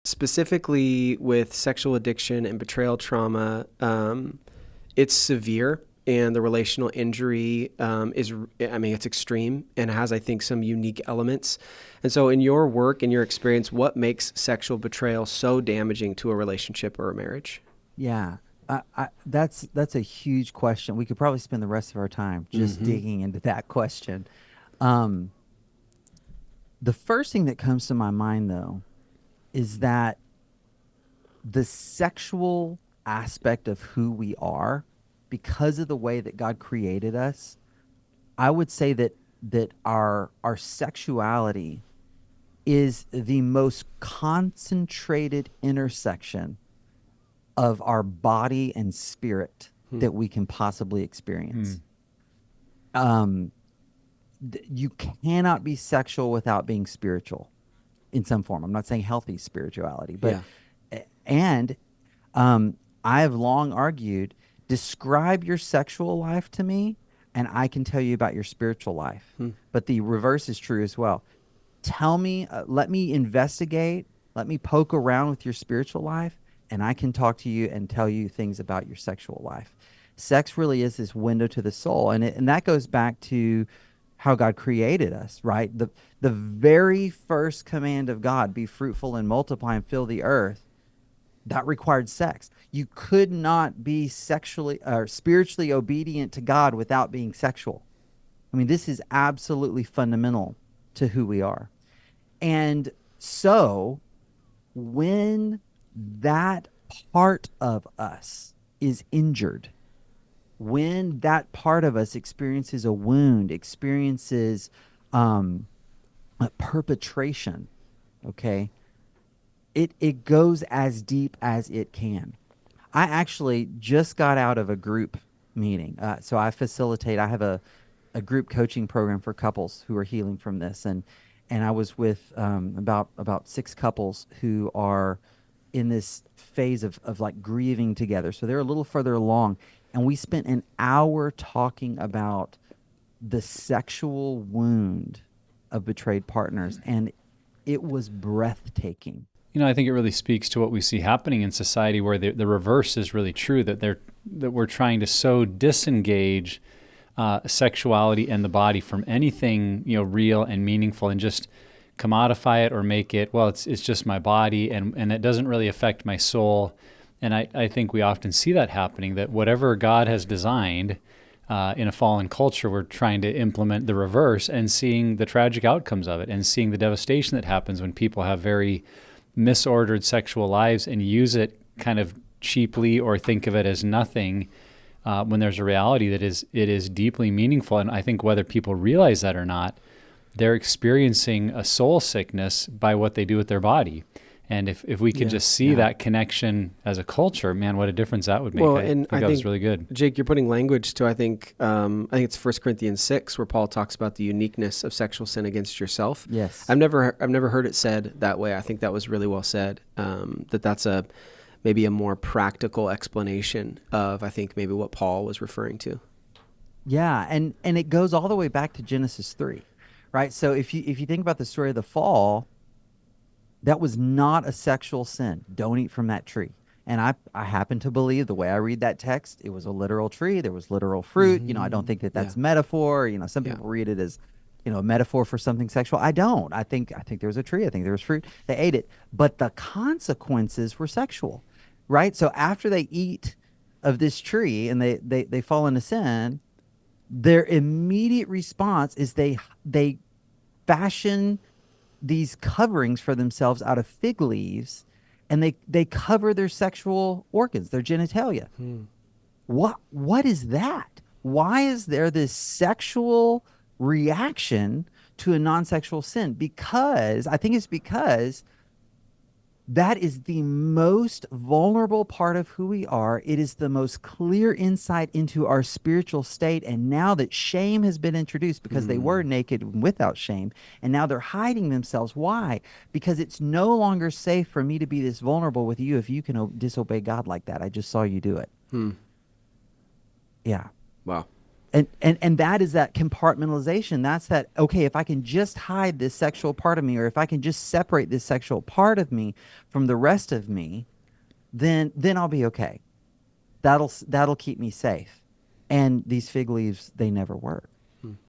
Specifically with sexual addiction and betrayal trauma, it's severe, and the relational injury it's extreme and has, I think, some unique elements. And so in your work and your experience, what makes sexual betrayal so damaging to a relationship or a marriage? Yeah, that's a huge question. We could probably spend the rest of our time just Mm-hmm. digging into that question. Um, the first thing that comes to my mind, though, is that the sexual aspect of who we are, because of the way that God created us, I would say that our sexuality is the most concentrated intersection of our body and spirit Hmm. that we can possibly Hmm. experience. Um, you cannot be sexual without being spiritual in some form. I'm not saying healthy spirituality, but Yeah. and I have long argued, describe your sexual life to me, and I can tell you about your spiritual life. Hmm. But the reverse is true as well. Tell me, let me investigate, let me poke around with your spiritual life, and I can talk to you and tell you things about your sexual life. Sex really is this window to the soul, and that goes back to how God created us, right? The very first command of God, be fruitful and multiply and fill the earth, that required sex. You could not be sexually or spiritually obedient to God without being sexual. I mean, this is absolutely fundamental to who we are. And so when that part of us is injured, when that part of us experiences a wound, experiences um, a perpetration, okay, it goes as deep as it can. I actually just got out of a group meeting. So I have a group coaching program for couples who are healing from this. And I was with about six couples who are in this phase of like grieving together. So they're a little further along. And we spent an hour talking about the sexual wound of betrayed partners. And it was breathtaking. I think it really speaks to what we see happening in society, where the reverse is really true, that we're trying to so disengage sexuality and the body from anything real and meaningful, and just commodify it or make it, well, it's just my body, and it doesn't really affect my soul. And I think we often see that happening, that whatever God has designed in a fallen culture, we're trying to implement the reverse, and seeing the tragic outcomes of it, and seeing the devastation that happens when people have very misordered sexual lives and use it kind of cheaply, or think of it as nothing, when there's a reality that it is deeply meaningful. And I think whether people realize that or not, they're experiencing a soul sickness by what they do with their body. And if we could Yeah. just see Yeah. that connection as a culture, man, what a difference that would make. Well, I and think I that was think, really good. Jake, you're putting language to, I think it's 1 Corinthians 6, where Paul talks about the uniqueness of sexual sin against yourself. Yes. I've never heard it said that way. I think that was really well said. That's maybe a more practical explanation of, I think, maybe what Paul was referring to. Yeah, and it goes all the way back to Genesis 3, right? So if you think about the story of the fall, that was not a sexual sin. Don't eat from that tree. And I happen to believe, the way I read that text, it was a literal tree. There was literal fruit. I don't Mm-hmm. think that Yeah. that's metaphor. Some Yeah. people read it as, a metaphor for something sexual. I don't. I think there was a tree. I think there was fruit. They ate it, but the consequences were sexual, right? So after they eat of this tree and they fall into sin, their immediate response is they fashion these coverings for themselves out of fig leaves, and they cover their sexual organs, their genitalia. Hmm. What is that? Why is there this sexual reaction to a non-sexual sin? Because I think it's because that is the most vulnerable part of who we are. It is the most clear insight into our spiritual state. And now that shame has been introduced, because they were Hmm. naked without shame, and now they're hiding themselves. Why? Because it's no longer safe for me to be this vulnerable with you if you can disobey God like that. I just saw you do it. Hmm. Yeah. Wow. And that is that compartmentalization. That's that, okay, if I can just hide this sexual part of me, or if I can just separate this sexual part of me from the rest of me, then I'll be okay. That'll keep me safe. And these fig leaves, they never work.